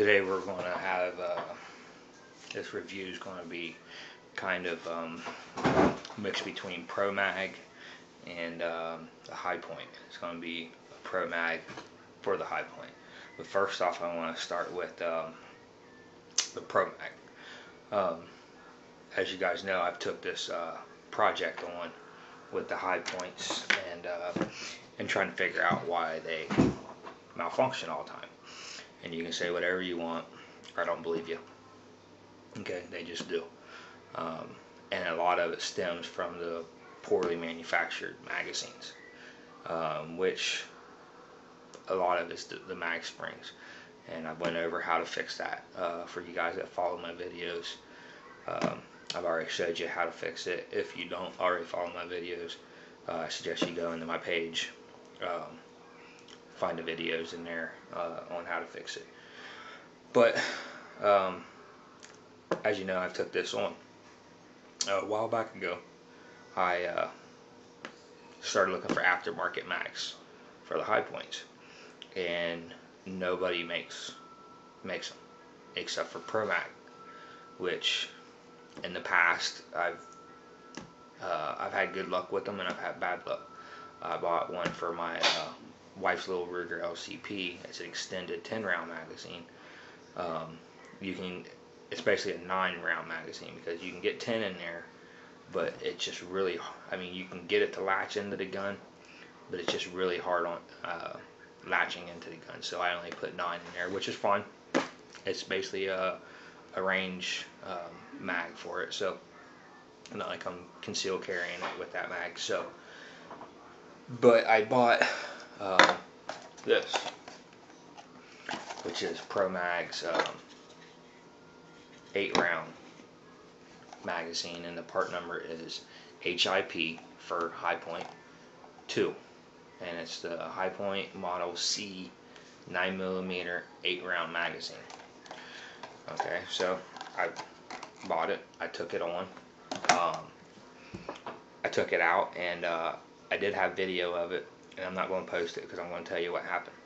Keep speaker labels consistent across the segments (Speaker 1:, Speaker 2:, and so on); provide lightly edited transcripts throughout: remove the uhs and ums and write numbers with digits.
Speaker 1: Today we're going to have, this review is going to be kind of mixed between Promag and the HI-Point. It's going to be a Promag for the HI-Point. But first off, I want to start with the Promag. As you guys know, I've took this project on with the HI-Points and trying to figure out why they malfunction all the time. And you can say whatever you want, I don't believe you. Okay, they just do. And a lot of it stems from the poorly manufactured magazines, which a lot of it's the mag springs. And I went over how to fix that for you guys that follow my videos. I've already showed you how to fix it. If you don't already follow my videos, I suggest you go into my page, find the videos in there on how to fix it. But as you know, I've took this on a while back ago. I started looking for aftermarket mags for the HI-Points, and nobody makes them except for Promag, which in the past I've had good luck with them and I've had bad luck. I bought one for my wife's little Ruger LCP. It's an extended 10-round magazine. It's basically a 9-round magazine because you can get 10 in there, but it's just really, I mean, you can get it to latch into the gun, but it's just really hard on latching into the gun. So I only put 9 in there, which is fine. It's basically a range mag for it, so not like I'm concealed carrying it with that mag. So, but I bought this, which is Promag's 8-round magazine, and the part number is HIP for HI-Point 2, and it's the HI-Point Model C 9mm 8-round magazine. Okay, so I bought it, I took it on, I took it out, and I did have video of it, and I'm not going to post it because I'm going to tell you what happened.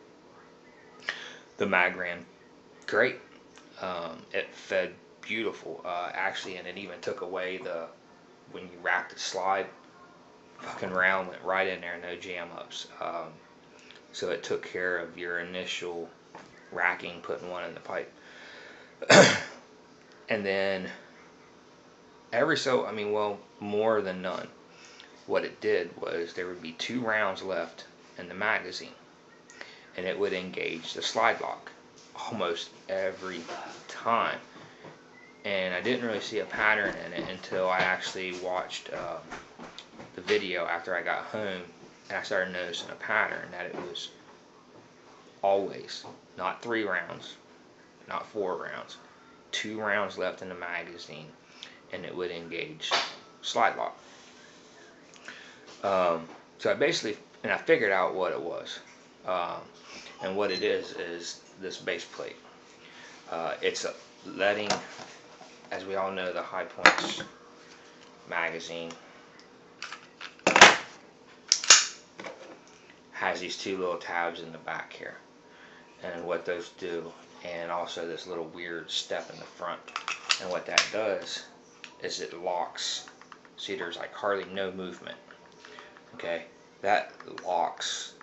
Speaker 1: The mag ran great. It fed beautiful, actually, and it even took away when you racked the slide, fucking round went right in there, no jam ups. So it took care of your initial racking, putting one in the pipe. And then more than none, what it did was there would be 2 rounds left in the magazine, and it would engage the slide lock almost every time. And I didn't really see a pattern in it until I actually watched the video after I got home, and I started noticing a pattern that it was always not 3 rounds, not 4 rounds, 2 rounds left in the magazine, and it would engage slide lock. So I figured out what it was, and what it is this base plate. It's letting, as we all know, the HI-Points magazine has these 2 little tabs in the back here, and what those do, and also this little weird step in the front, and what that does is it locks. See, there's like hardly no movement. Okay, that locks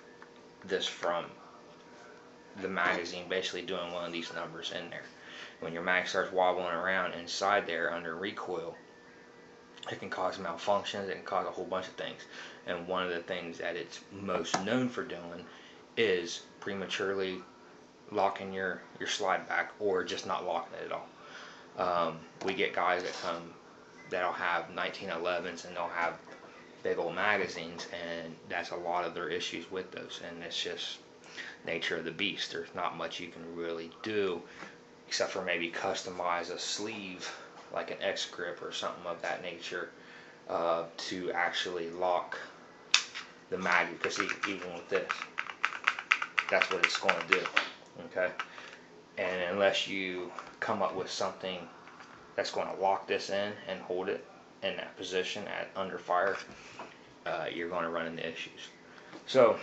Speaker 1: this from the magazine basically doing one of these numbers in there. When your mag starts wobbling around inside there under recoil, it can cause malfunctions, it can cause a whole bunch of things. And one of the things that it's most known for doing is prematurely locking your slide back, or just not locking it at all. We get guys that come that'll have 1911s and they'll have big old magazines, and that's a lot of their issues with those, and it's just nature of the beast. There's not much you can really do except for maybe customize a sleeve like an X grip or something of that nature to actually lock the mag, because even with this, that's what it's going to do. Okay, and unless you come up with something that's going to lock this in and hold it in that position at under fire, you're going to run into issues. So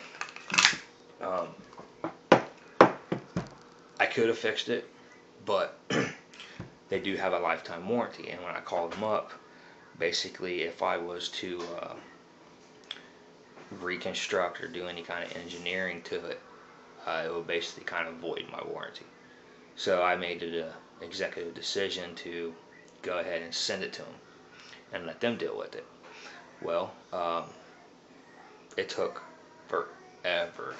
Speaker 1: I could have fixed it but they do have a lifetime warranty. And when I called them up, basically if I was to reconstruct or do any kind of engineering to it, it would basically kind of void my warranty. So I made it an executive decision to go ahead and send it to them and let them deal with it. Well, it took forever.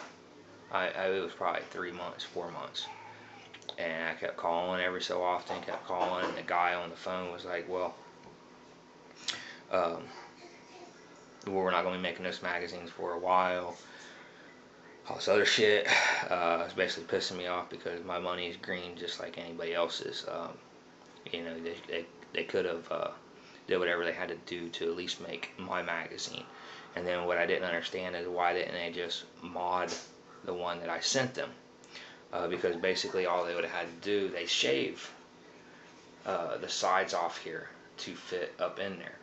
Speaker 1: It was probably 3 months, 4 months. And I kept calling every so often, kept calling, and the guy on the phone was like, well, we're not going to be making those magazines for a while. All this other shit. It's basically pissing me off because my money is green just like anybody else's. You know, they could have did whatever they had to do to at least make my magazine. And then what I didn't understand is why didn't they just mod the one that I sent them? Because basically all they would have had to do, they shave the sides off here to fit up in there.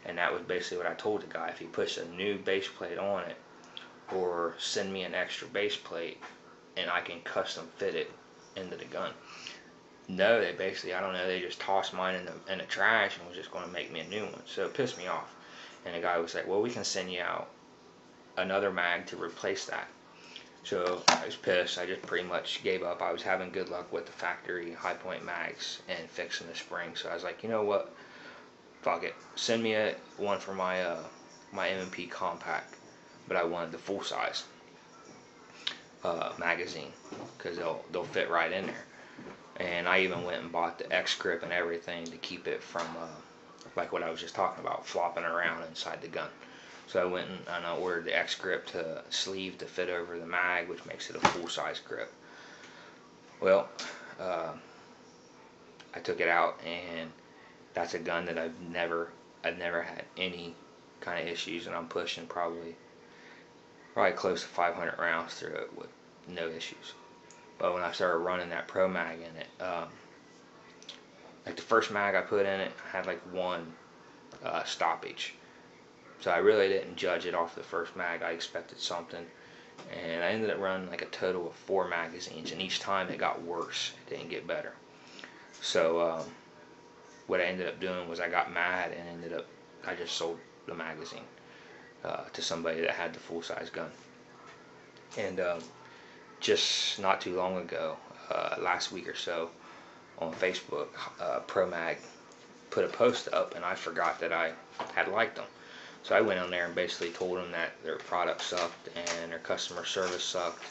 Speaker 1: And that was basically what I told the guy. If he puts a new base plate on it, or send me an extra base plate, and I can custom fit it into the gun. No, they basically, I don't know, they just tossed mine in the trash and was just going to make me a new one. So it pissed me off. And the guy was like, well, we can send you out another mag to replace that. So I was pissed. I just pretty much gave up. I was having good luck with the factory Hi-Point mags and fixing the spring. So I was like, you know what? Fuck it. Send me one for my my M&P compact. But I wanted the full size magazine because they'll fit right in there. And I even went and bought the X grip and everything to keep it from like what I was just talking about, flopping around inside the gun. So I went and I ordered the X grip to sleeve to fit over the mag, which makes it a full size grip. Well, I took it out, and that's a gun that I've never had any kind of issues, and I'm pushing probably close to 500 rounds through it with no issues. But when I started running that Promag in it, like the first mag I put in it had like one stoppage. So I really didn't judge it off the first mag. I expected something. And I ended up running like a total of 4 magazines, and each time it got worse. It didn't get better. So what I ended up doing was I got mad and I just sold the magazine to somebody that had the full-size gun. And just not too long ago, last week or so, on Facebook, Promag put a post up, and I forgot that I had liked them. So I went on there and basically told them that their product sucked and their customer service sucked.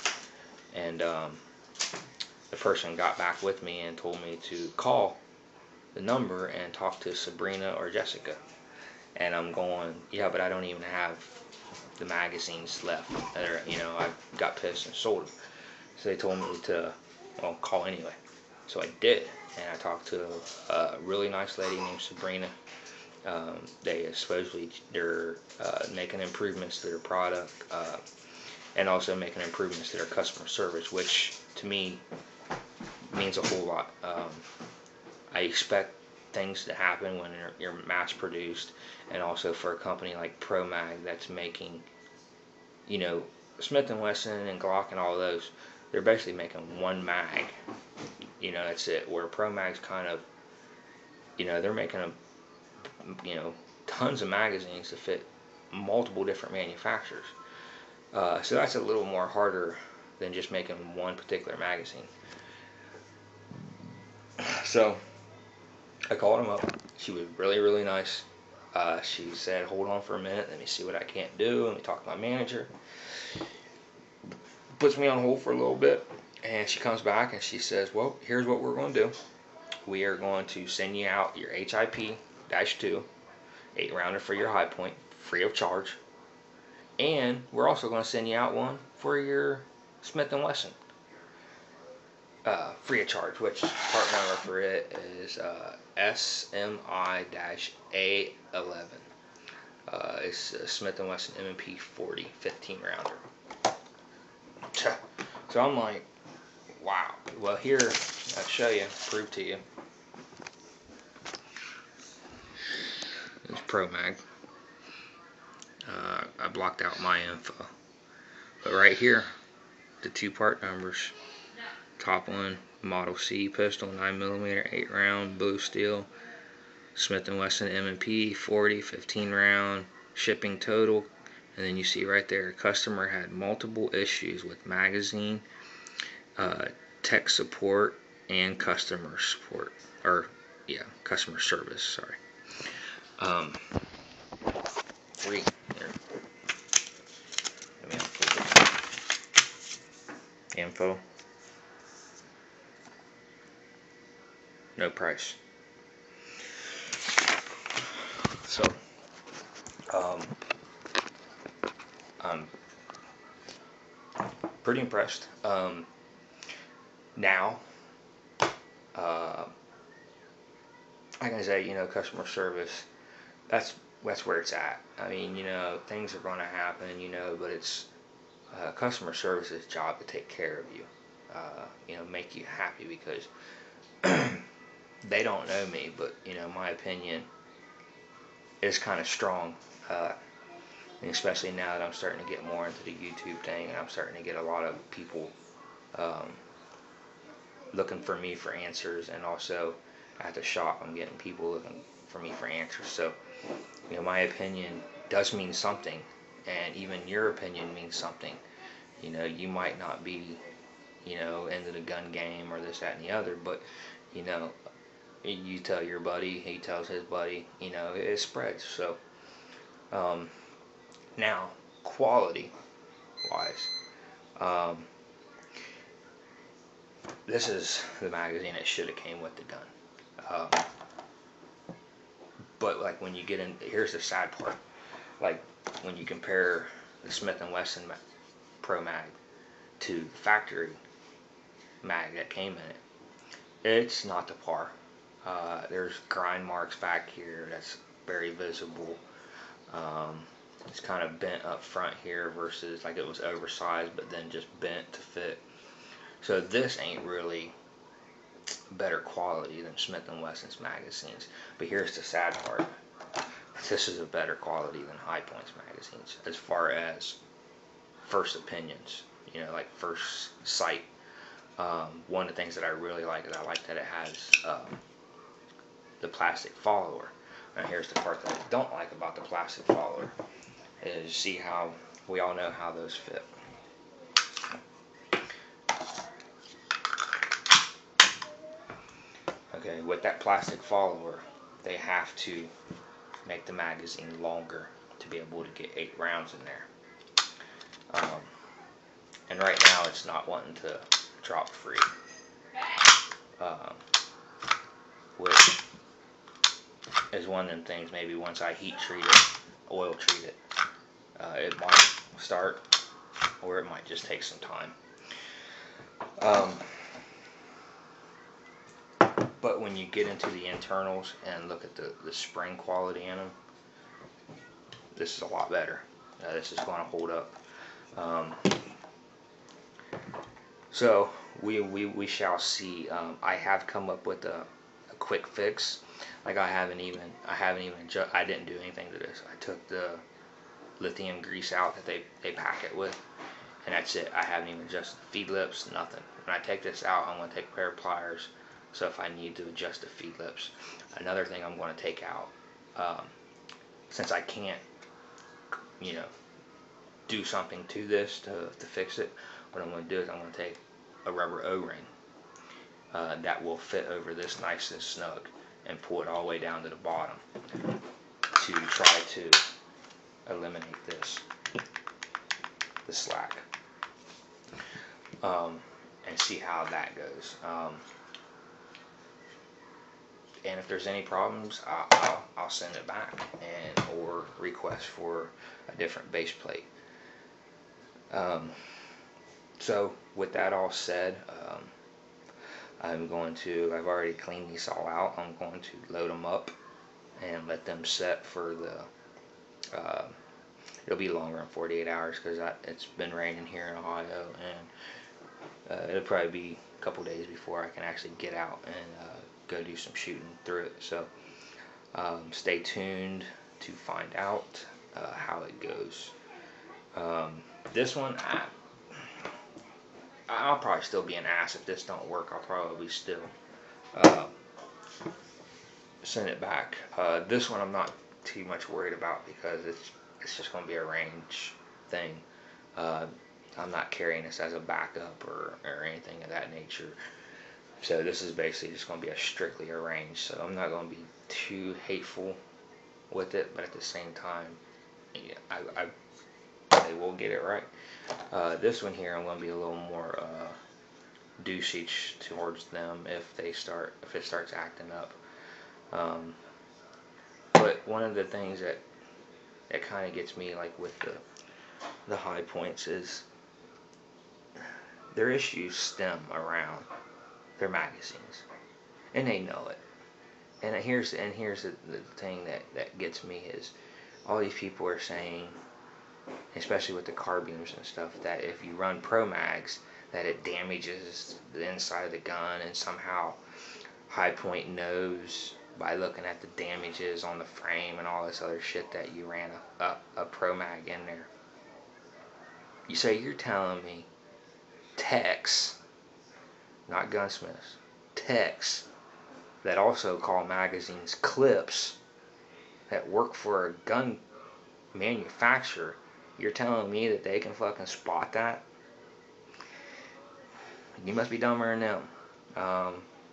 Speaker 1: And the person got back with me and told me to call the number and talk to Sabrina or Jessica. And I'm going, yeah, but I don't even have the magazines left. I got pissed and sold them. So they told me to, well, call anyway. So I did, and I talked to a really nice lady named Sabrina. They supposedly they're making improvements to their product, and also making improvements to their customer service, which to me means a whole lot. I expect things to happen when you're mass produced, and also for a company like Promag that's making, Smith & Wesson and Glock and all of those, they're basically making one mag. That's it. Where Promag's kind of, they're making tons of magazines to fit multiple different manufacturers. So that's a little more harder than just making one particular magazine. So I called him up. She was really, really nice. She said, hold on for a minute, let me see what I can't do. Let me talk to my manager. Puts me on hold for a little bit, and she comes back and she says, well, here's what we're going to do. We are going to send you out your HIP-02 8-rounder for your Hi-Point, free of charge. And we're also going to send you out one for your Smith & Wesson, free of charge, which part number for it is SMI-A11. It's a Smith & Wesson M&P 40 15-rounder. So I'm like, wow. Well, here, I'll show you, prove to you. It's Promag. I blocked out my info. But right here, the 2 part numbers, top one, Model C pistol, 9mm, 8 round, blue steel. Smith & Wesson M&P 40, 15 round, shipping total. And then you see right there, customer had multiple issues with magazine, tech support, and customer support, or yeah, customer service. Sorry. Free there. Let me unfold it. Info. No price. So, I'm pretty impressed. Now, like I say, customer service, that's where it's at. I mean, things are going to happen, but it's customer service's job to take care of you, make you happy, because they don't know me, but my opinion is kind of strong, and especially now that I'm starting to get more into the YouTube thing, and I'm starting to get a lot of people looking for me for answers, and also at the shop I'm getting people looking for me for answers. So my opinion does mean something, and even your opinion means something. You might not be into the gun game or this, that, and the other, but you tell your buddy, he tells his buddy, it spreads. So now, quality wise, this is the magazine that should have came with the gun. But like when you get in, here's the sad part. Like when you compare the Smith & Wesson Promag to the factory mag that came in it, it's not to par. There's grind marks back here that's very visible. It's kind of bent up front here versus like it was oversized but then just bent to fit. So this ain't really better quality than Smith & Wesson's magazines. But here's the sad part. This is a better quality than High Point's magazines as far as first opinions, like first sight. One of the things that I really like is I like that it has the plastic follower. Now here's the part that I don't like about the plastic follower, is see how we all know how those fit. Okay, with that plastic follower, they have to make the magazine longer to be able to get 8 rounds in there. And right now it's not wanting to drop free, which is one of them things. Maybe once I heat treat it, oil treat it, it might start, or it might just take some time. But when you get into the internals and look at the spring quality in them, this is a lot better. This is going to hold up. So we shall see. I have come up with a quick fix. Like I didn't do anything to this. I took the lithium grease out that they pack it with, and that's it. I haven't even adjusted the feed lips, nothing. When I take this out, I'm going to take a pair of pliers, so if I need to adjust the feed lips. Another thing I'm going to take out, since I can't, do something to this to fix it, what I'm going to do is I'm going to take a rubber O-ring that will fit over this nice and snug, and pull it all the way down to the bottom to try to eliminate the slack, and see how that goes. And if there's any problems, I'll send it back or request for a different base plate. So with that all said, I've already cleaned these all out. I'm going to load them up and let them set for it'll be longer than 48 hours because it's been raining here in Ohio, and it'll probably be a couple days before I can actually get out and go do some shooting through it. So stay tuned to find out how it goes. This one, I'll probably still be an ass if this don't work. I'll probably still uh, send it back. This one I'm not too much worried about because it's just going to be a range thing. I'm not carrying this as a backup or anything of that nature. So this is basically just going to be strictly a range. So I'm not going to be too hateful with it, but at the same time, yeah, they will get it right. This one here, I'm going to be a little more douchey towards them if it starts acting up. But one of the things that kind of gets me, like with the high points, is their issues stem around their magazines, and they know it. And here's the thing that gets me is all these people are saying, especially with the carbines and stuff, that if you run Promags, that it damages the inside of the gun, and somehow High Point knows by looking at the damages on the frame and all this other shit that you ran a Promag in there. You say you're telling me techs, not gunsmiths, techs that also call magazines clips, that work for a gun manufacturer, you're telling me that they can fucking spot that? You must be dumber than them.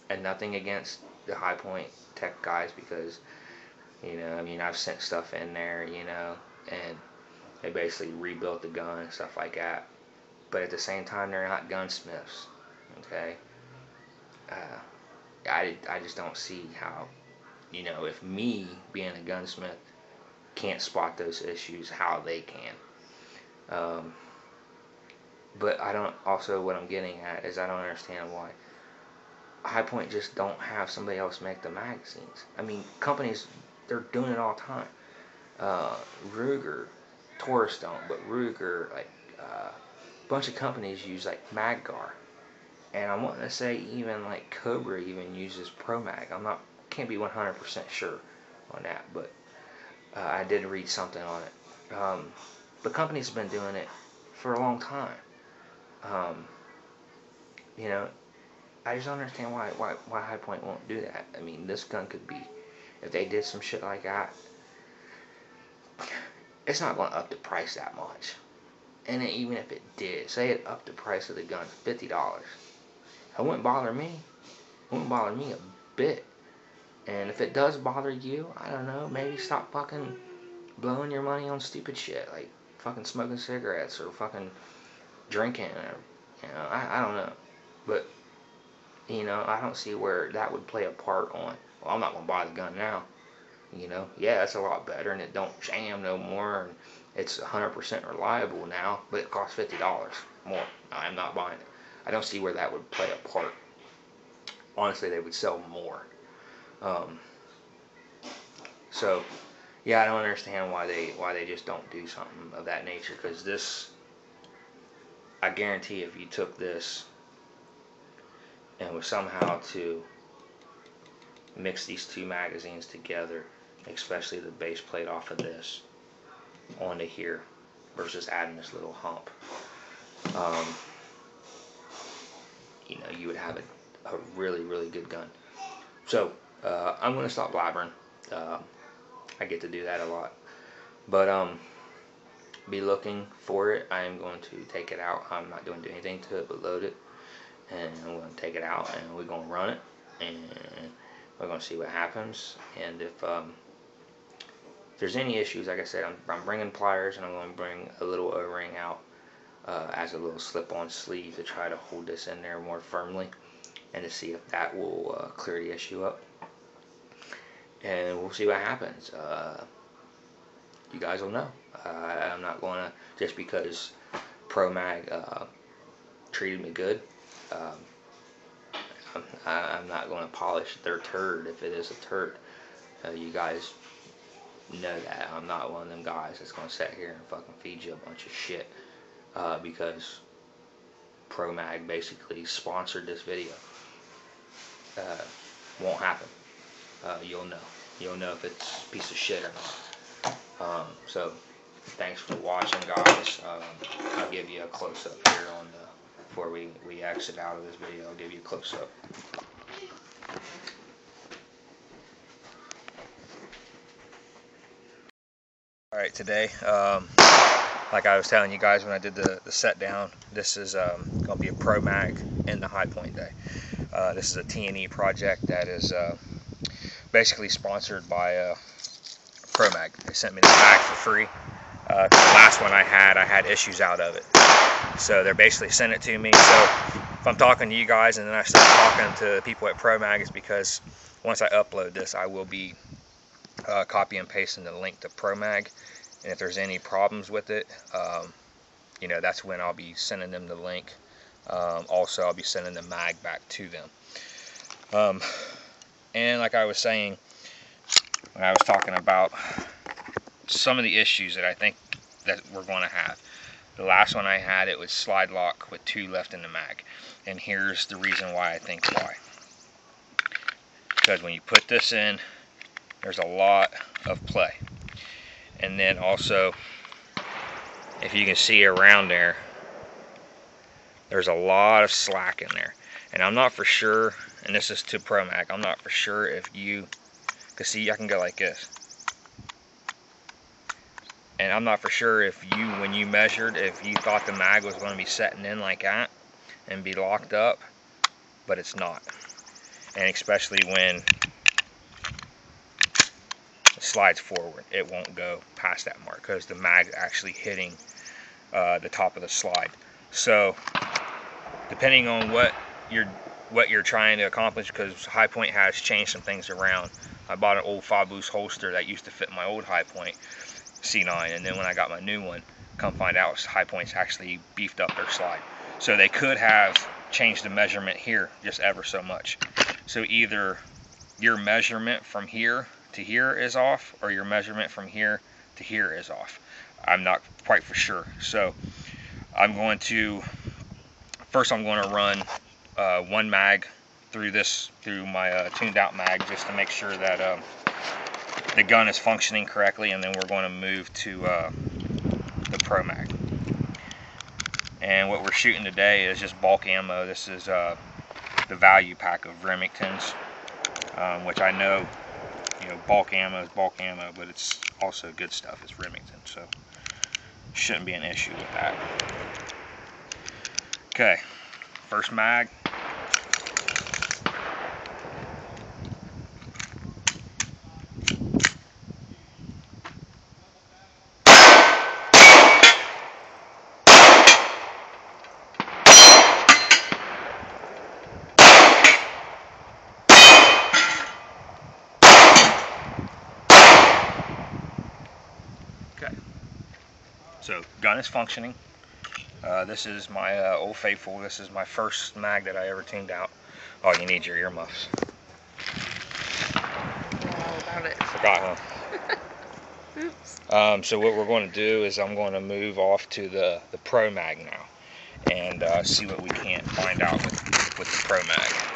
Speaker 1: And nothing against the High Point tech guys, because, you know, I mean, I've sent stuff in there, you know, and they basically rebuilt the gun and stuff like that. But at the same time, they're not gunsmiths, okay? I just don't see how, you know, if me being a gunsmith can't spot those issues, how they can. But I don't, also what I'm getting at is I don't understand why High Point just don't have somebody else make the magazines. I mean, companies, they're doing it all the time. Ruger, Taurus don't, but Ruger, like, a bunch of companies use, like, Maggar. And I'm wanting to say even, like, Cobra even uses Promag. Can't be 100% sure on that, but I did read something on it. But companies have been doing it for a long time. You know, I just don't understand why High Point won't do that. I mean, this gun could be, if they did some shit like that, it's not going to up the price that much. And then even if it did, say it upped the price of the gun to $50, it wouldn't bother me. It wouldn't bother me a bit. And if it does bother you, I don't know, maybe stop fucking blowing your money on stupid shit, like fucking smoking cigarettes or fucking drinking, or, you know, I don't know. But, you know, I don't see where that would play a part on, well, I'm not going to buy the gun now. You know, yeah, it's a lot better and it don't jam no more and it's 100% reliable now, but it costs $50 more. I'm not buying it. I don't see where that would play a part. Honestly, they would sell more. So, yeah, I don't understand why they just don't do something of that nature, because this, I guarantee if you took this and was somehow to mix these two magazines together, especially the base plate off of this onto here versus adding this little hump, you know, you would have a really, really good gun. So I'm going to stop blabbering. I get to do that a lot, but be looking for it. I am going to take it out. I'm not going to do anything to it but load it, and I'm going to take it out and we're going to run it, and we're going to see what happens. And if there's any issues, like I said, I'm bringing pliers, and I'm going to bring a little O-ring out as a little slip-on sleeve to try to hold this in there more firmly, and to see if that will clear the issue up. And we'll see what happens. You guys will know. I'm not going to, just because Promag treated me good, I'm not going to polish their turd if it is a turd. You guys know that. I'm not one of them guys that's going to sit here and fucking feed you a bunch of shit because Promag basically sponsored this video. Won't happen. You'll know. You'll know if it's a piece of shit or not. So, thanks for watching, guys. I'll give you a close-up here on before we exit out of this video. I'll give you a close-up. Alright, today, like I was telling you guys when I did the set down, this is going to be a Promag in the High Point day. This is a T&E project that is basically sponsored by Promag. They sent me the mag for free. The last one I had issues out of it. So they're basically sending it to me. So if I'm talking to you guys and then I start talking to people at Promag, it's because once I upload this, I will be copy and pasting the link to Promag, and if there's any problems with it, you know, that's when I'll be sending them the link. Also, I'll be sending the mag back to them. And like I was saying, when I was talking about some of the issues that I think that we're going to have. The last one I had, it was slide lock with 2 left in the mag, and here's the reason why I think why. Because when you put this in, there's a lot of play. And then also, if you can see around there, there's a lot of slack in there. And I'm not for sure, and this is to Promag, I'm not for sure if you, because see, I can go like this. And I'm not for sure if you, when you measured, if you thought the mag was going to be setting in like that and be locked up, but it's not. And especially when it slides forward, it won't go past that mark because the mag's actually hitting the top of the slide. So depending on what you're trying to accomplish, because High Point has changed some things around. I bought an old Faboose holster that used to fit my old High Point C9, and then when I got my new one, come find out High Point's actually beefed up their slide. So they could have changed the measurement here just ever so much. So either your measurement from here to here is off, or your measurement from here to here is off. I'm not quite for sure. So I'm going to run one mag through my tuned out mag, just to make sure that the gun is functioning correctly, and then we're going to move to the Promag. And what we're shooting today is just bulk ammo. This is the value pack of Remingtons, which I know, you know, bulk ammo is bulk ammo, but it's also good stuff. It's Remington, so shouldn't be an issue with that. Okay, first mag. So gun is functioning. This is my Old Faithful. This is my first mag that I ever tuned out. Oh, you need your earmuffs.
Speaker 2: All about it.
Speaker 1: Forgot, huh? Oops. So what we're going to do is I'm going to move off to the Promag now, and see what we can find out with the Promag.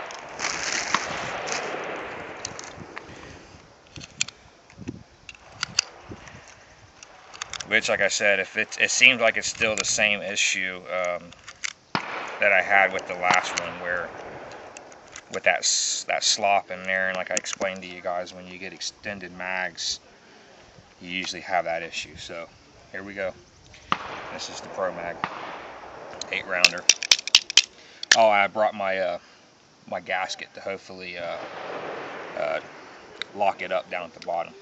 Speaker 1: Which, like I said, if it seems like it's still the same issue that I had with the last one, where with that slop in there, and like I explained to you guys, when you get extended mags, you usually have that issue. So here we go. This is the Promag 8-rounder. Oh, I brought my my gasket to hopefully lock it up down at the bottom.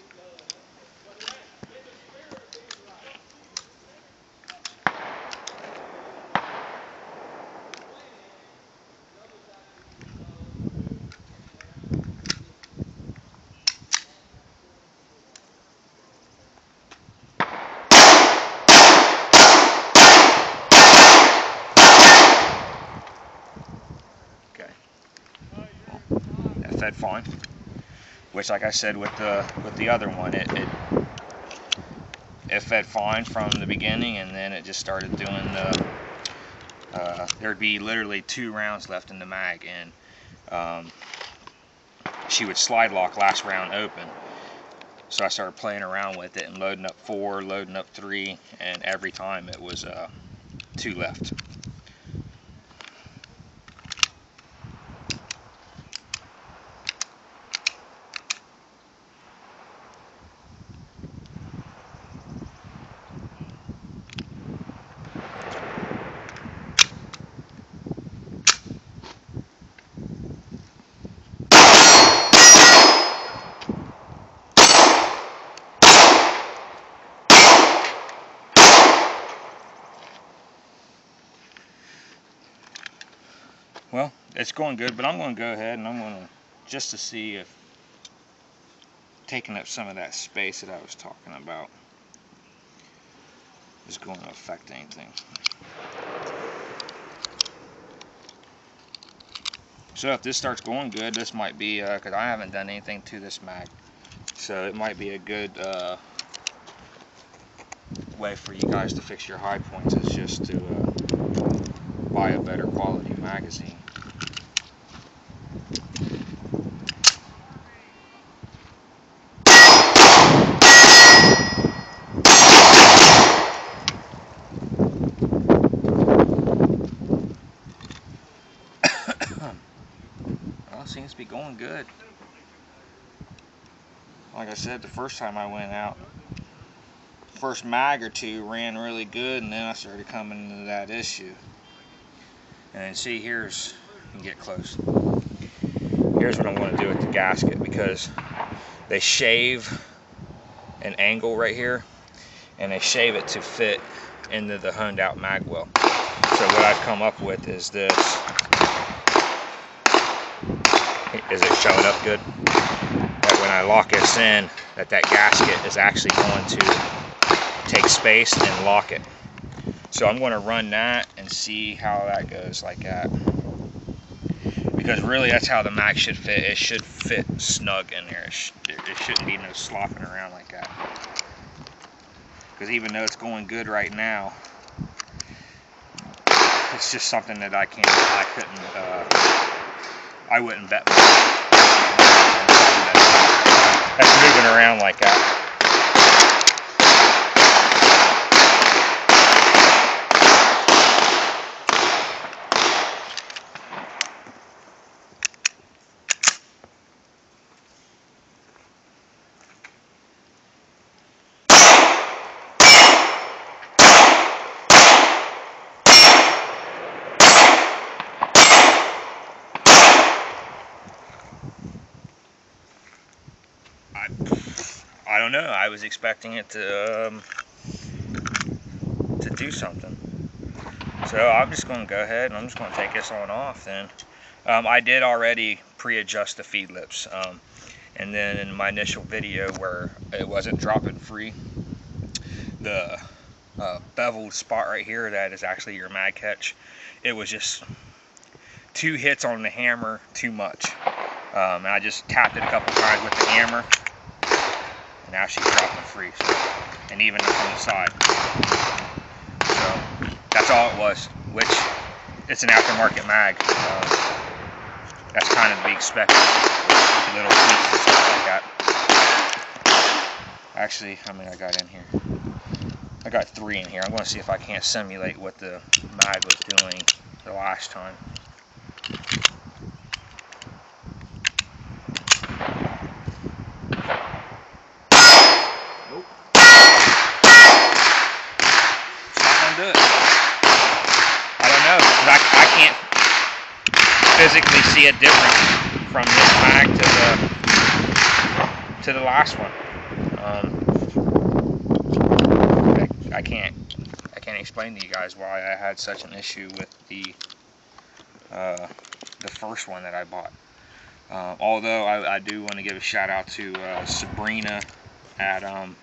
Speaker 1: Fed fine, which, like I said, with the other one, it fed fine from the beginning, and then it just started doing there'd be literally 2 rounds left in the mag, and she would slide lock last round open. So I started playing around with it and loading up 4, loading up 3, and every time it was 2 left. Well, it's going good, but I'm going to go ahead and I'm going to, just to see if taking up some of that space that I was talking about is going to affect anything. So if this starts going good, this might be, because I haven't done anything to this mag, so it might be a good way for you guys to fix your high points, is just to buy a better quality magazine. Well, it seems to be going good. Like I said, the first time I went out, first mag or two ran really good, and then I started coming into that issue. And then see, here's, you can get close. Here's what I'm going to do with the gasket, because they shave an angle right here, and they shave it to fit into the honed out mag well. So what I've come up with is this. Is it showing up good? That when I lock this in, that gasket is actually going to take space and lock it. So I'm going to run that and see how that goes like that. Because really that's how the mag should fit. It should fit snug in there. It shouldn't be no slopping around like that. Because even though it's going good right now, it's just something that I wouldn't bet. That's moving around like that. I don't know. I was expecting it to do something. So I'm just going to go ahead and I'm just going to take this on off then. I did already pre-adjust the feed lips. And then in my initial video where it wasn't dropping free, the beveled spot right here that is actually your mag catch, it was just 2 hits on the hammer too much. And I just tapped it a couple times with the hammer. And now she's dropping free, so, and even from the side. So that's all it was, which it's an aftermarket mag. That's kind of to be expected. Little tweaks and stuff like that. Actually, how many I got in here? I got 3 in here. I'm going to see if I can't simulate what the mag was doing the last time. I can't physically see a difference from this mag to the last one. I can't explain to you guys why I had such an issue with the first one that I bought. Although I do want to give a shout out to Sabrina at I'm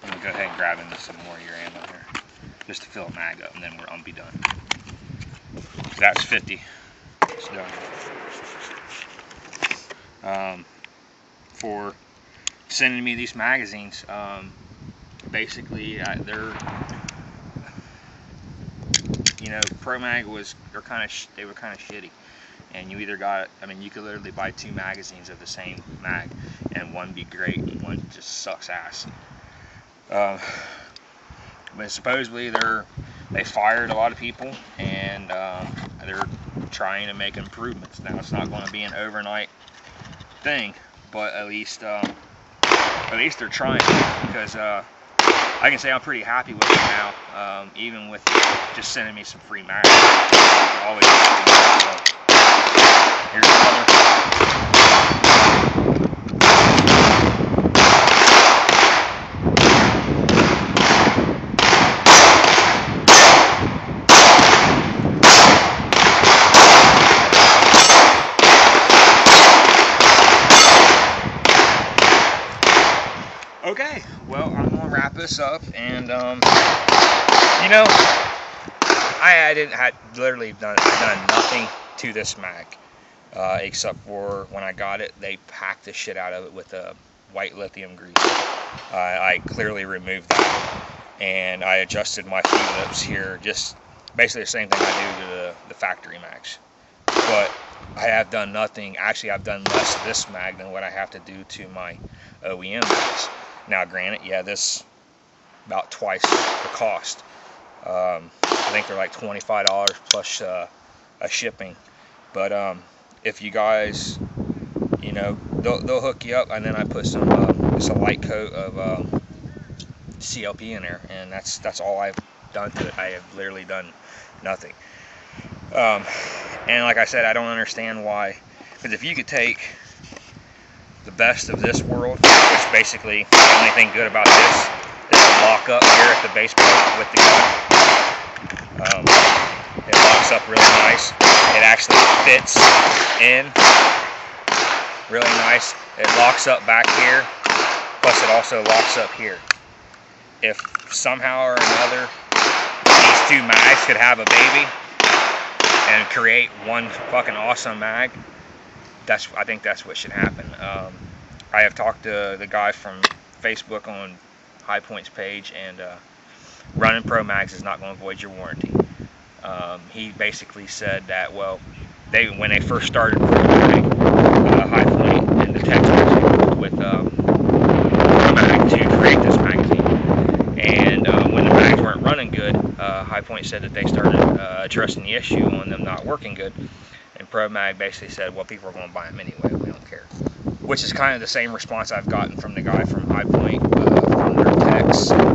Speaker 1: gonna go ahead and grab into some more of your ammo here, just to fill a mag up, and then I'll be done. That's 50. It's done. For sending me these magazines, basically they're, you know, Promag they were kind of shitty, and you either got, I mean, you could literally buy 2 magazines of the same mag, and one be great and one just sucks ass. But supposedly they fired a lot of people, and they're trying to make improvements. Now it's not going to be an overnight thing, but at least they're trying, because I can say I'm pretty happy with it now, even with just sending me some free magazines. Always so, here's another. this up, and you know, I had literally done nothing to this mag, except for when I got it, they packed the shit out of it with a white lithium grease. I clearly removed that, and I adjusted my feed lips here, just basically the same thing I do to the factory mags. But I have done nothing. Actually, I've done less of this mag than what I have to do to my OEM mags. Now, granted, yeah, this about twice the cost. I think they're like $25 plus a shipping. But if you guys, you know, they'll hook you up, and then I put some just a light coat of CLP in there, and that's all I've done to it. I have literally done nothing. And like I said, I don't understand why, because if you could take the best of this world, which basically the only thing good about this is the lock up here at the base plate with the gun. It locks up really nice. It actually fits in really nice. It locks up back here, plus it also locks up here. If somehow or another these two mags could have a baby and create one fucking awesome mag, I think that's what should happen. I have talked to the guy from Facebook on High Point's page, and running Promags is not going to void your warranty. He basically said that, well, when they first started Promag, High Point and the tech with Promag to create this magazine, and when the mags weren't running good, High Point said that they started addressing the issue on them not working good, and Promag basically said, well, people are going to buy them anyway, we don't care. Which is kind of the same response I've gotten from the guy from High Point, from their techs on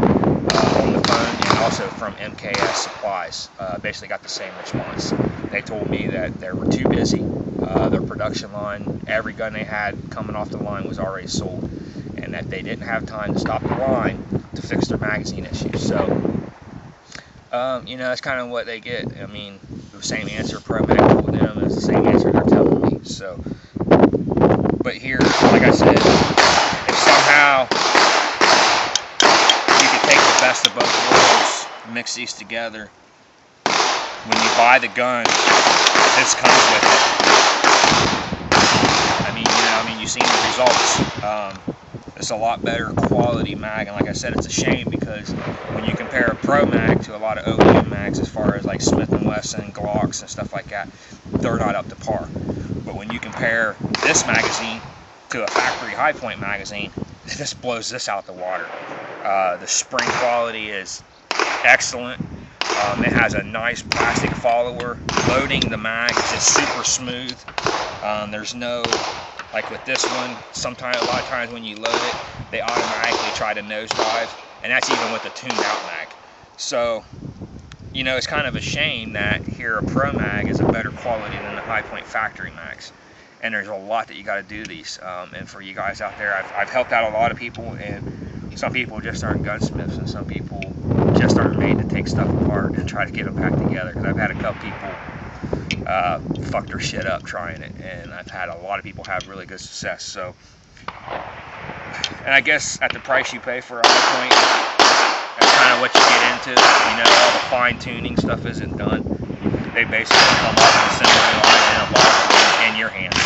Speaker 1: the phone, and also from MKS Supplies. Basically got the same response. They told me that they were too busy. Their production line, every gun they had coming off the line was already sold, and that they didn't have time to stop the line to fix their magazine issues. So, you know, that's kind of what they get. I mean, the same answer Promag told them is the same answer they're telling me. So, but here, like I said, if somehow you could take the best of both worlds, mix these together, when you buy the gun, this comes with it. I mean, you know, you've seen the results. It's a lot better quality mag, and like I said, it's a shame because when you compare a Pro Mag to a lot of OEM mags, as far as like Smith & Wesson, Glocks, and stuff like that, they're not up to par. But when you compare this magazine to a factory High Point magazine, this blows this out the water. The spring quality is excellent. It has a nice plastic follower. Loading the mag is just super smooth. There's no, like with this one, a lot of times when you load it, they automatically try to nosedive, and that's even with the tuned out mag. So, you know, it's kind of a shame that here a Pro Mag is a better quality than the High Point factory mags. And there's a lot that you got to do these. And for you guys out there, I've helped out a lot of people, and some people just aren't gunsmiths, and some people just aren't made to take stuff apart and try to get them back together. Because I've had a couple people fuck their shit up trying it, and I've had a lot of people have really good success. So, and I guess at the price you pay for a High Point, that's kind of what you get into. You know, all the fine tuning stuff isn't done. They basically come off the assembly line in a box in your hands.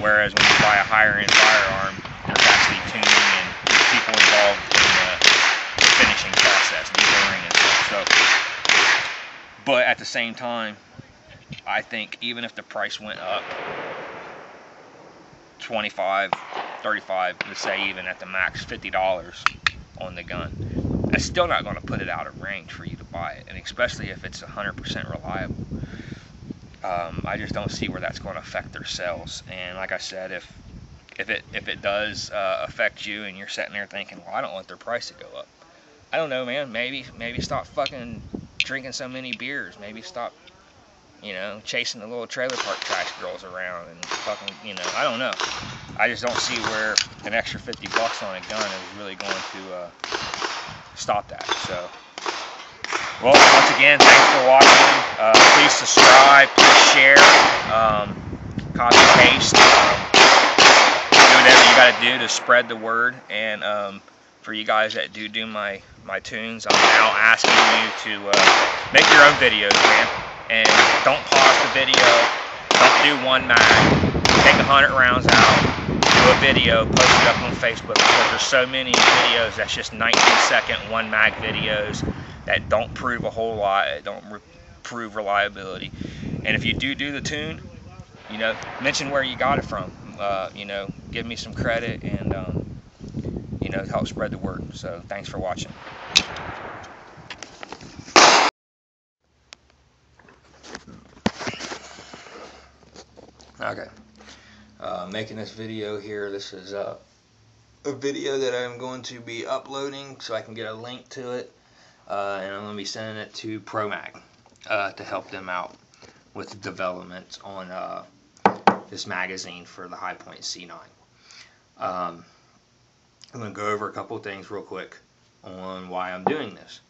Speaker 1: Whereas when you buy a higher end firearm, there's actually tuning and people involved in the finishing process, detailing and stuff. So, but at the same time, I think even if the price went up 25, 35, let's say even at the max $50 on the gun, that's still not going to put it out of range for you to buy it, and especially if it's 100% reliable. I just don't see where that's going to affect their sales. And like I said, if it does affect you, and you're sitting there thinking, well, I don't want their price to go up. I don't know, man. Maybe stop fucking drinking so many beers. Maybe stop, you know, chasing the little trailer park trash girls around and fucking, you know, I don't know. I just don't see where an extra $50 on a gun is really going to stop that. So, well, once again, thanks for watching. Please subscribe, please share, copy paste, do whatever you got to do to spread the word. And for you guys that do my tunes, I'm now asking you to make your own videos, man. And don't pause the video. Don't do one mag. Take 100 rounds out. Do a video, post it up on Facebook, because there's so many videos that's just 19-second one mag videos that don't prove a whole lot. Don't prove reliability. And if you do the tune, you know, mention where you got it from. You know, give me some credit and you know, help spread the word. So thanks for watching. Okay, making this video here. This is a video that I'm going to be uploading so I can get a link to it, and I'm going to be sending it to Promag to help them out with the development on this magazine for the Hi-Point C9. I'm going to go over a couple of things real quick on why I'm doing this.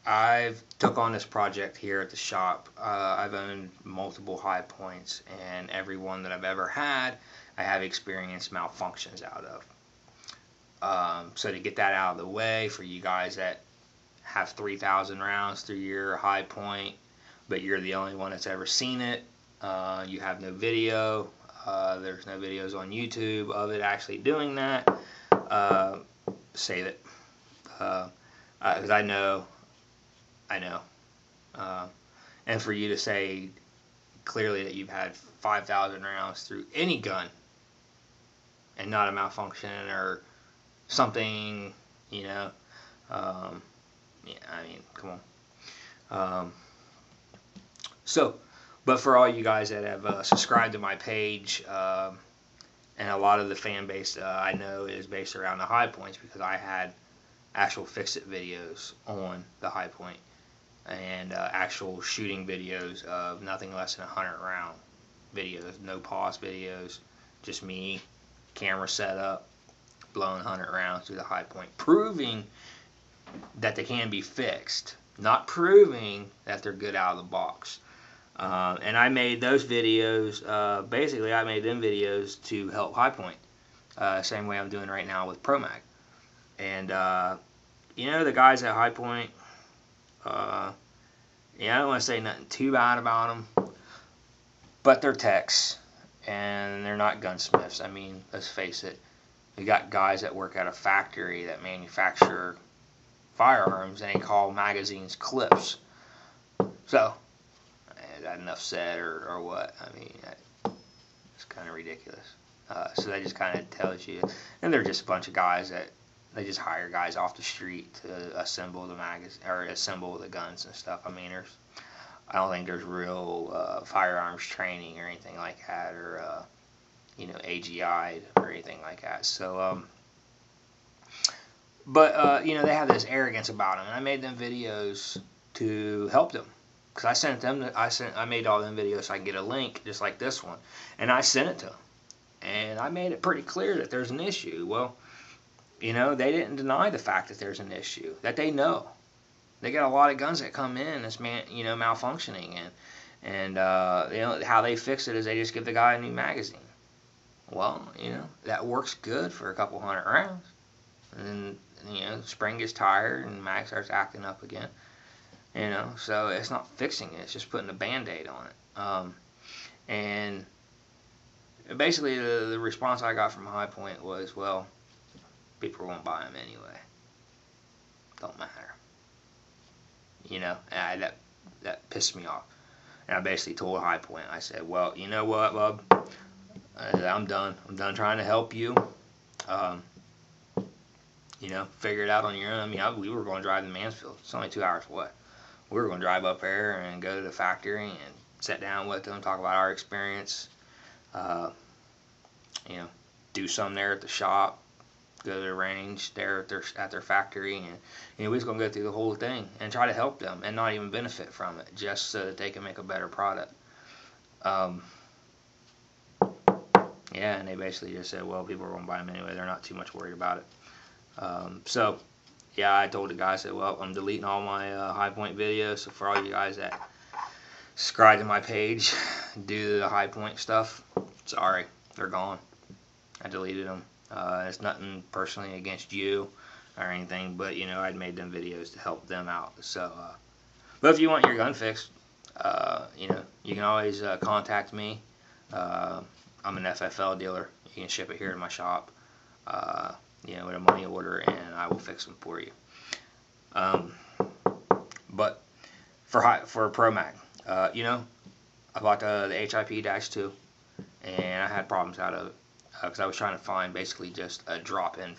Speaker 1: I've took on this project here at the shop. I've owned multiple Hi-Points, and every one that I've ever had, I have experienced malfunctions out of. So to get that out of the way for you guys that have 3,000 rounds through your Hi-Point, but you're the only one that's ever seen it, you have no video, there's no videos on YouTube of it actually doing that, save it. Because I know. And for you to say clearly that you've had 5,000 rounds through any gun and not a malfunction or something, you know, yeah, I mean, come on. But for all you guys that have subscribed to my page, and a lot of the fan base I know is based around the Hi-Points, because I had actual fix-it videos on the Hi-Point, and actual shooting videos of nothing less than 100 round videos, no pause videos, just me, camera set up, blowing 100 rounds through the Hi-Point, proving that they can be fixed, not proving that they're good out of the box. And I made those videos, basically I made them videos to help Hi-Point, same way I'm doing right now with Promag. And you know, the guys at Hi-Point, yeah, I don't want to say nothing too bad about them, but they're techs, and they're not gunsmiths. I mean, let's face it, we got guys that work at a factory that manufacture firearms, and they call magazines clips. So, is that enough said, or what? I mean, it's kind of ridiculous. So that just kind of tells you, and they're just a bunch of guys that they just hire guys off the street to assemble the magazine or assemble the guns and stuff. I mean, I don't think there's real firearms training or anything like that, or you know, AGI or anything like that. So, but you know, they have this arrogance about them, and I made them videos to help them, because I sent them. I made all them videos so I can get a link just like this one, and I sent it to them, and I made it pretty clear that there's an issue. Well, you know, they didn't deny the fact that there's an issue, that they know. They got a lot of guns that come in that's malfunctioning, and you know, how they fix it is they just give the guy a new magazine. Well, you know, that works good for a couple 100 rounds, and then, you know, spring gets tired and mag starts acting up again. You know, so it's not fixing it; it's just putting a Band-Aid on it. And basically, the response I got from Hi-Point was, well, people won't buy them anyway. Don't matter. You know, and that pissed me off. And I basically told Hi-Point, I said, well, you know what, bub? I'm done. I'm done trying to help you. You know, figure it out on your own. I mean, we were going to drive to Mansfield. It's only 2 hours away. We were going to drive up there and go to the factory and sit down with them, talk about our experience. You know, do some there at the shop. Go to the range there at their factory, and you know, we was gonna go through the whole thing and try to help them and not even benefit from it, just so that they can make a better product. Yeah, and they basically just said, well, people are gonna buy them anyway. They're not too much worried about it. So yeah, I told the guy, I said, well, I'm deleting all my Hi-Point videos. So for all you guys that subscribe to my page, do the Hi-Point stuff, sorry, they're gone. I deleted them. It's nothing personally against you or anything, but you know, I'd made them videos to help them out. So, but if you want your gun fixed, you know, you can always contact me. I'm an FFL dealer. You can ship it here to my shop, you know, with a money order, and I will fix them for you. But for Promag, you know, I bought the HIP-02, and I had problems out of it because I was trying to find basically just a drop-in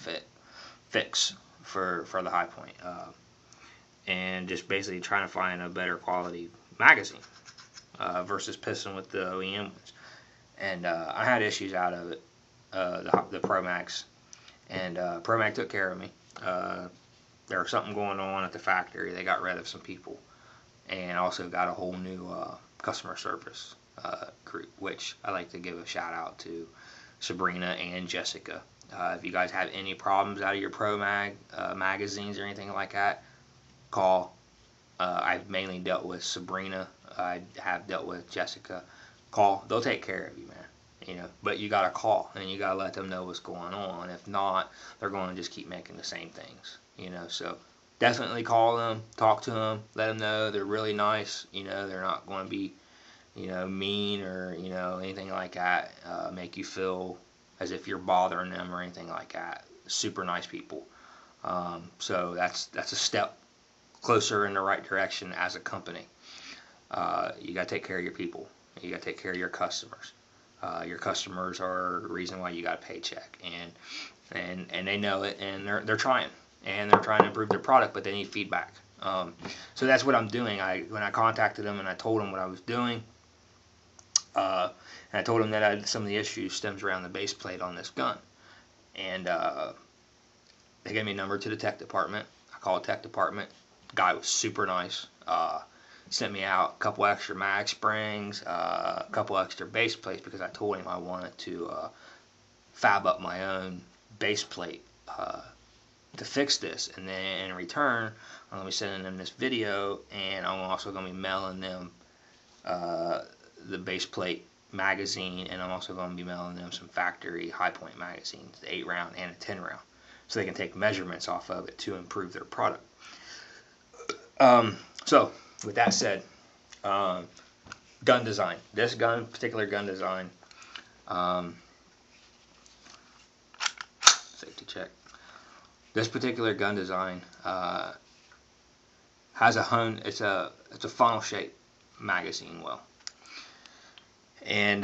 Speaker 1: fix for the High Point, and just basically trying to find a better quality magazine versus pissing with the OEM ones. And I had issues out of it, the Promags, and Promag took care of me. There was something going on at the factory. They got rid of some people, and also got a whole new customer service group, which I like to give a shout out to Sabrina and Jessica. If you guys have any problems out of your Promag magazines or anything like that, call. I've mainly dealt with Sabrina. I have dealt with Jessica. Call. They'll take care of you, man. You know, but you gotta call and you gotta let them know what's going on. If not, they're going to just keep making the same things. You know, so definitely call them, talk to them, let them know they're really nice. You know, they're not going to be, you know, mean or, you know, anything like that. Make you feel as if you're bothering them or anything like that. Super nice people. So that's a step closer in the right direction as a company. You got to take care of your people. You got to take care of your customers. Your customers are the reason why you got a paycheck, and they know it, and they're trying, and they're trying to improve their product, but they need feedback. So that's what I'm doing. When I contacted them and I told them what I was doing, and I told them that some of the issues stems around the base plate on this gun, and they gave me a number to the tech department. I called the tech department. The guy was super nice. Sent me out a couple extra mag springs, a couple extra base plates, because I told him I wanted to fab up my own base plate to fix this. And then in return, I'm going to be sending them this video, and I'm also going to be mailing them the base plate magazine, and I'm also going to be mailing them some factory High Point magazines, the 8-round and a 10-round, so they can take measurements off of it to improve their product. So with that said, gun design. This particular gun design, safety check. This particular gun design has it's a funnel shaped magazine well, and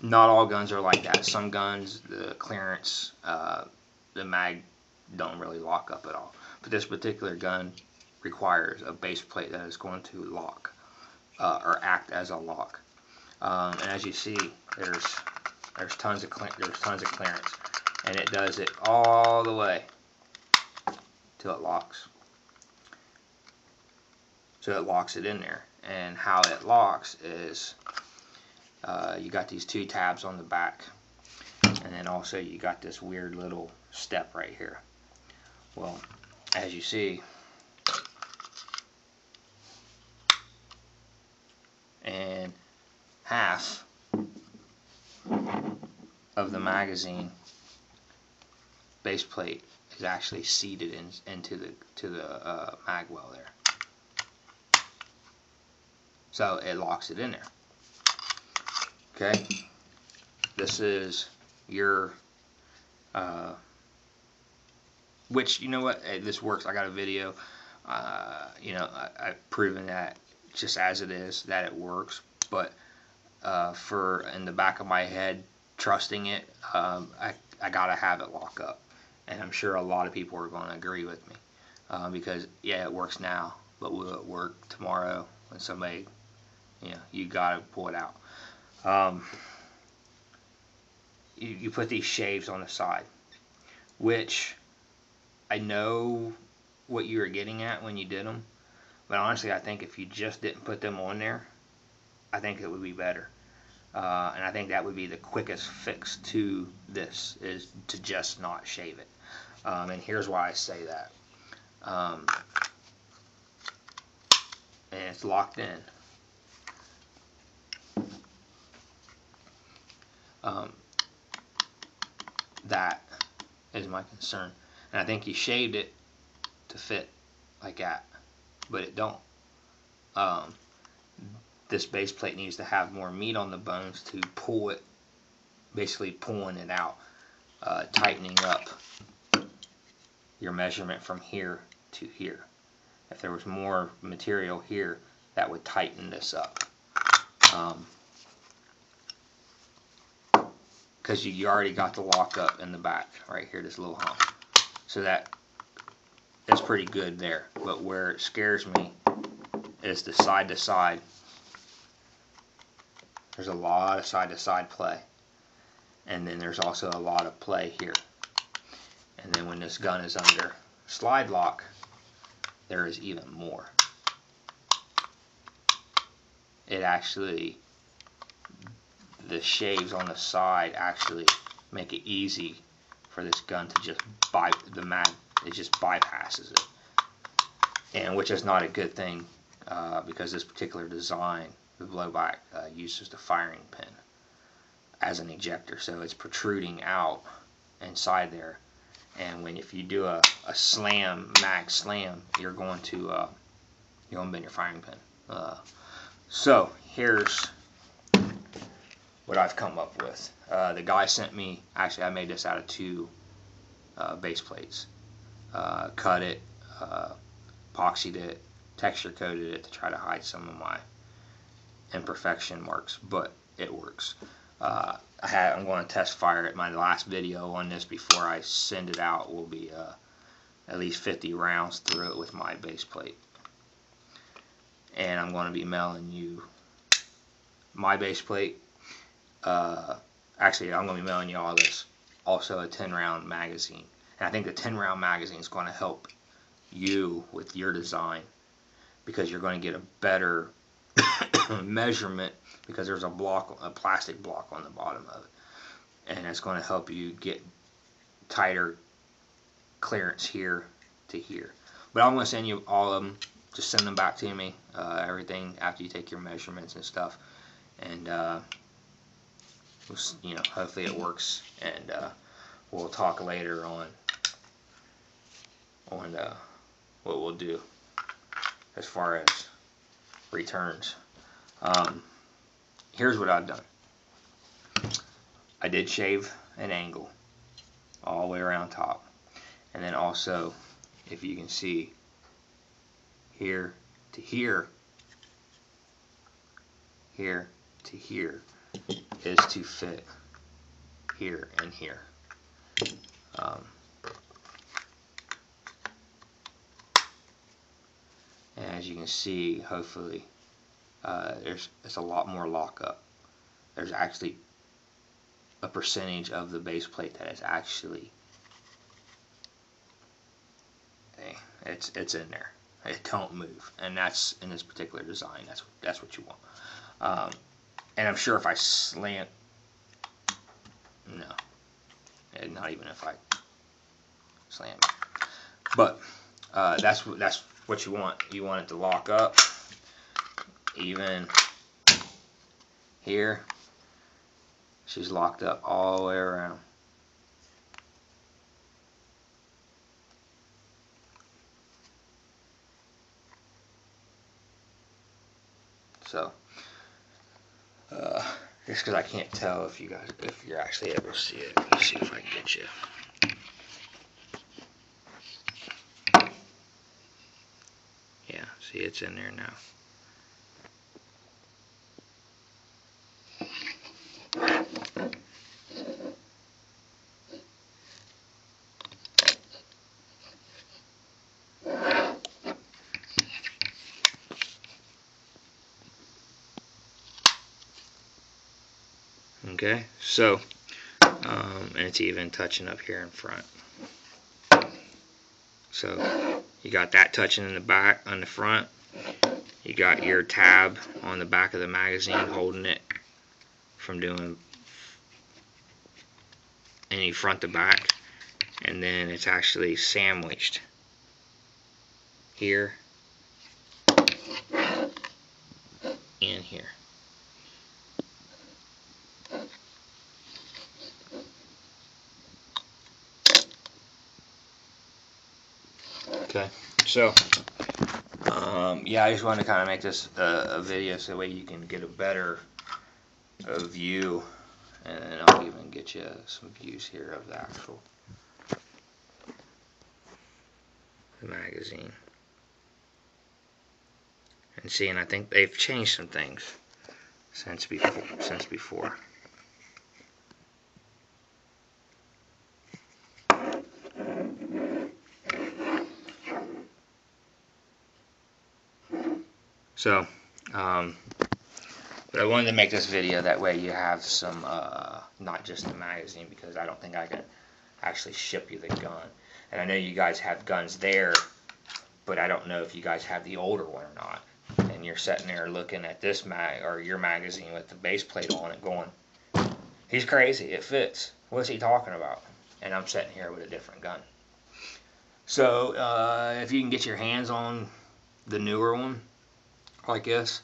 Speaker 1: not all guns are like that. Some guns, the clearance, the mag don't really lock up at all. But this particular gun requires a base plate that is going to lock or act as a lock. And as you see, there's tons of clearance, and it does it all the way till it locks. So it locks it in there, and how it locks is you got these two tabs on the back, and then also you got this weird little step right here. Well, as you see, and half of the magazine base plate is actually seated into the mag well there, so it locks it in there. Okay, this is your which, you know what, this works. I got a video. You know, I've proven that just as it is that it works, but for in the back of my head, trusting it, I gotta have it lock up, and I'm sure a lot of people are going to agree with me, because yeah, it works now, but will it work tomorrow when somebody, you know, you gotta pull it out. You put these shaves on the side, which I know what you were getting at when you did them, but honestly, I think if you just didn't put them on there, I think it would be better. And I think that would be the quickest fix to this, is to just not shave it. And here's why I say that. And it's locked in. that is my concern. And I think he shaved it to fit like that, but it don't. This base plate needs to have more meat on the bones to pull it, basically pulling it out, tightening up your measurement from here to here. If there was more material here, that would tighten this up. Because you already got the lock up in the back right here, this little hump. So that's pretty good there. But where it scares me is the side to side. There's a lot of side to side play. And then there's also a lot of play here. And then when this gun is under slide lock, there is even more. It actually, the shaves on the side actually make it easy for this gun to just it just bypasses it. And which is not a good thing, because this particular design, the blowback, uses the firing pin as an ejector, so it's protruding out inside there. And if you do a slam, mag slam, you're going to bend your firing pin. So here's what I've come up with. The guy sent me, actually I made this out of 2 base plates. Cut it, epoxied it, texture coated it to try to hide some of my imperfection marks, but it works. I'm going to test fire it. My last video on this before I send it out will be at least 50 rounds through it with my base plate. And I'm going to be mailing you my base plate. Actually, I'm going to be mailing you all this. Also a 10-round magazine. And I think the 10-round magazine is going to help you with your design, because you're going to get a better measurement, because there's a plastic block on the bottom of it, and it's going to help you get tighter clearance here to here. But I'm going to send you all of them. Just send them back to me, everything after you take your measurements and stuff, and hopefully it works. And we'll talk later on what we'll do as far as returns. Here's what I've done. I did shave an angle all the way around top, and then also, if you can see, here to here, here to here is to fit here and here. And as you can see, hopefully, there's a lot more lockup. There's actually a percentage of the base plate that is actually, it's in there. It don't move, and that's in this particular design. That's what you want. And I'm sure if I slant, no, and not even if I slam it. But that's what you want. You want it to lock up. Even here, she's locked up all the way around. So, just because I can't tell if you're actually able to see it. Let me see if I can get you. Yeah, see, it's in there now. Okay, so, and it's even touching up here in front. So, you got that touching in the back, on the front. You got your tab on the back of the magazine holding it from doing any front to back. And then it's actually sandwiched here and here. Okay, so yeah, I just wanted to kind of make this a video so that way you can get a better view, and then I'll even get you some views here of the actual magazine. And see, and I think they've changed some things since before. So, but I wanted to make this video that way you have some, not just the magazine, because I don't think I can actually ship you the gun. And I know you guys have guns there, but I don't know if you guys have the older one or not. And you're sitting there looking at this your magazine with the base plate on it going, he's crazy, it fits. What's he talking about? And I'm sitting here with a different gun. So, if you can get your hands on the newer one, like this,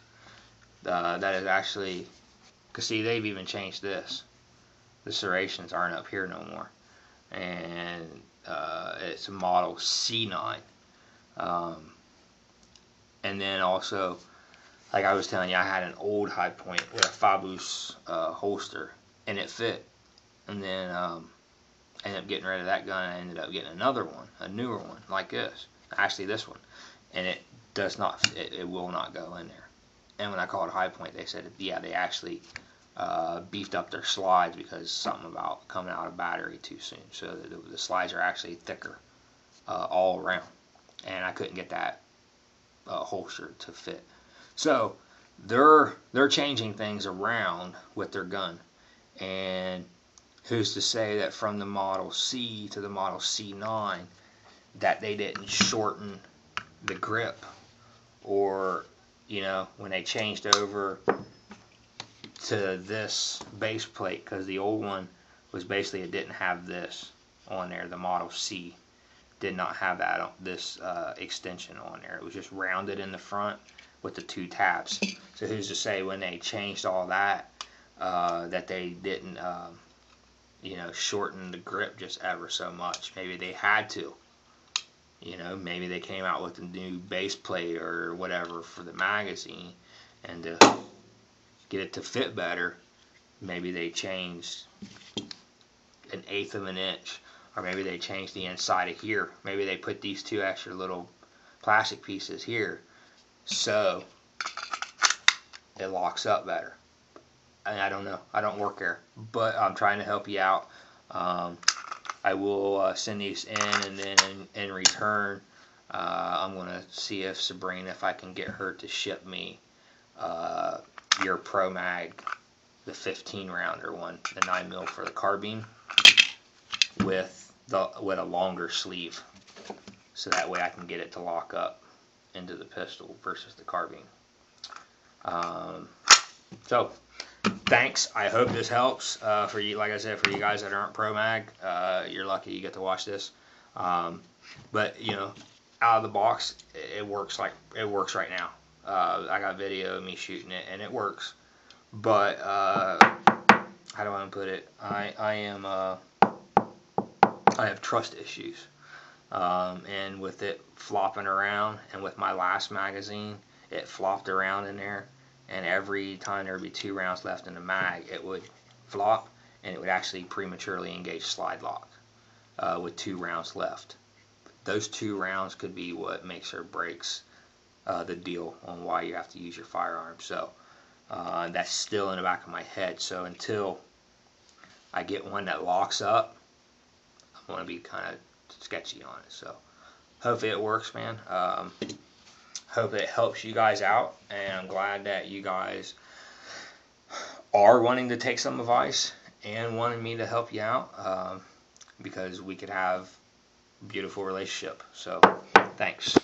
Speaker 1: that is actually, because see, they've even changed this. The serrations aren't up here no more. And it's a model C9. And then also, like I was telling you, I had an old Hi-Point with a Fabus holster, and it fit. And then I ended up getting rid of that gun. I ended up getting another one, a newer one, like this. Actually, this one, and it does not, it will not go in there. And when I called Hi-Point, they said, yeah, they actually beefed up their slides because something about coming out of battery too soon. So the slides are actually thicker all around, and I couldn't get that holster to fit. So they're changing things around with their gun, and who's to say that from the Model C to the Model C9 that they didn't shorten the grip, or you know, when they changed over to this base plate, because the old one was basically, it didn't have this on there. The Model C did not have that on this extension on there. It was just rounded in the front with the 2 tabs. So who's to say when they changed all that that they didn't you know, shorten the grip just ever so much. Maybe they had to. You know, maybe they came out with a new base plate or whatever for the magazine, and to get it to fit better, maybe they changed 1/8 of an inch, or maybe they changed the inside of here. Maybe they put these 2 extra little plastic pieces here so it locks up better. And I don't know. I don't work there, but I'm trying to help you out. I will send these in, and then in return, I'm going to see if Sabrina, if I can get her to ship me your Promag, the 15 rounder one, the 9mm for the carbine, with a longer sleeve, so that way I can get it to lock up into the pistol versus the carbine. So thanks. I hope this helps for you. Like I said, for you guys that aren't Promag, you're lucky you get to watch this. But you know, out of the box, it works right now. I got video of me shooting it, and it works. But how do I put it? I have trust issues, and with it flopping around, and with my last magazine, it flopped around in there. And every time there would be 2 rounds left in the mag, it would flop, and it would actually prematurely engage slide lock with 2 rounds left. Those 2 rounds could be what makes or breaks the deal on why you have to use your firearm. So that's still in the back of my head. So until I get one that locks up, I'm going to be kind of sketchy on it. So hopefully it works, man. Hope it helps you guys out, and I'm glad that you guys are wanting to take some advice and wanting me to help you out, because we could have a beautiful relationship. So thanks.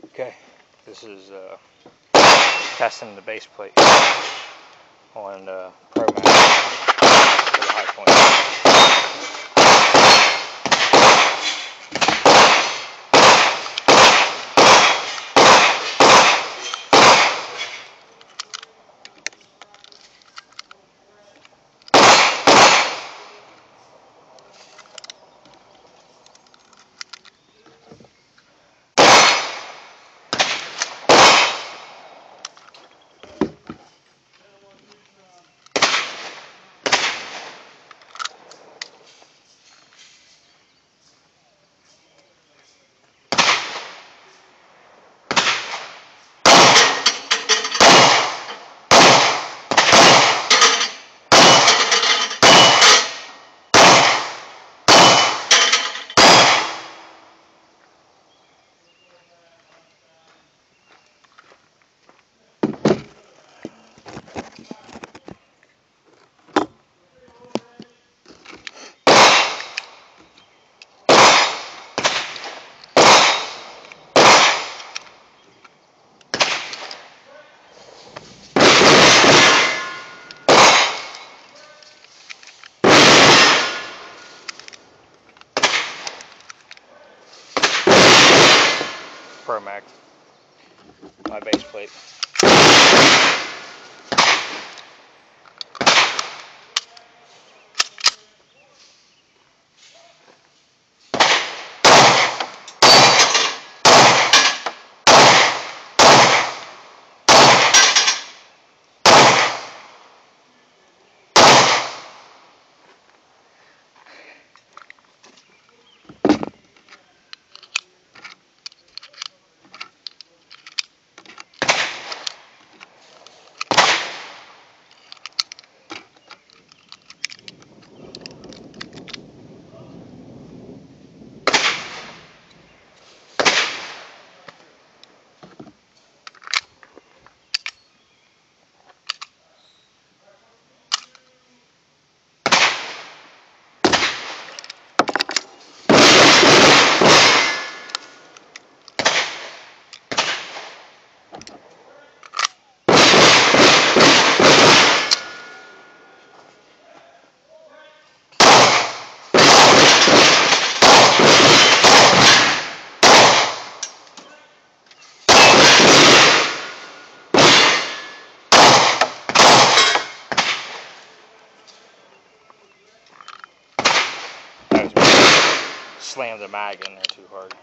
Speaker 1: Okay, this is testing the base plate on Promag for the Hi-Point. plate. Slammed the mag in there too hard,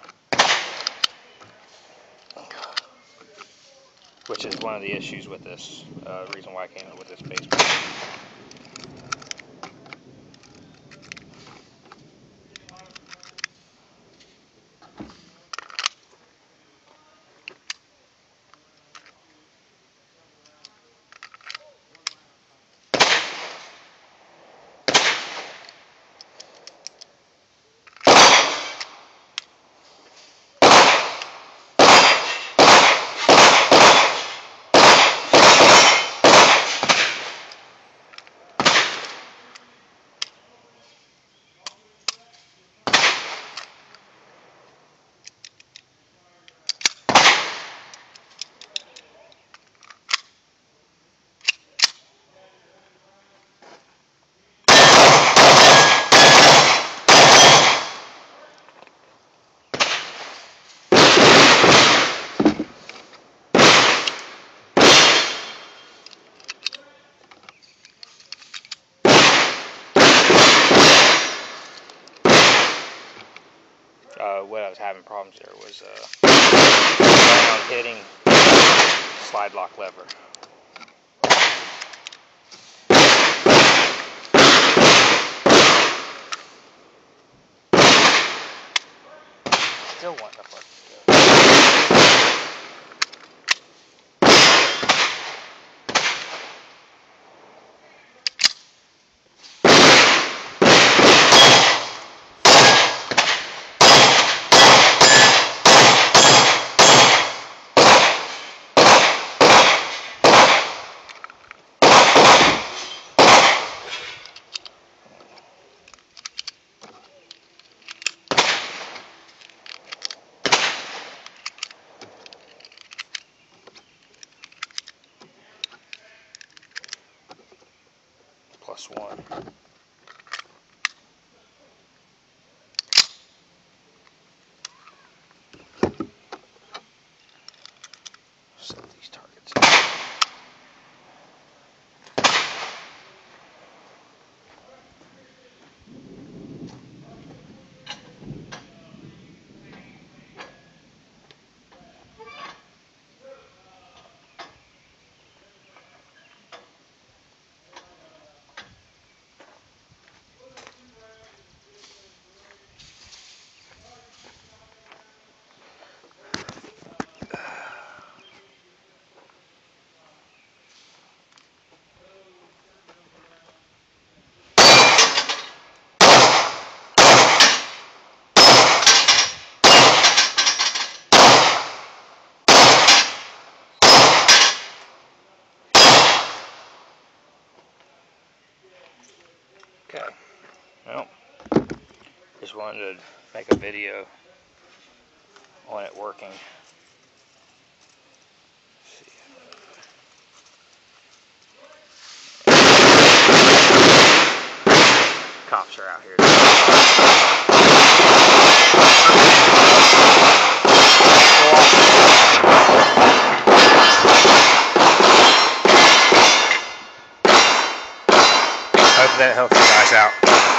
Speaker 1: which is one of the issues with this, reason why I came up with this base plate. What I was having problems there was on hitting slide lock lever. Still wanting to fucking go. +1. Set these targets up. Okay, well, just wanted to make a video on it working. Let's see. Cops are out here. Go on.
Speaker 2: Hope that helps you guys out.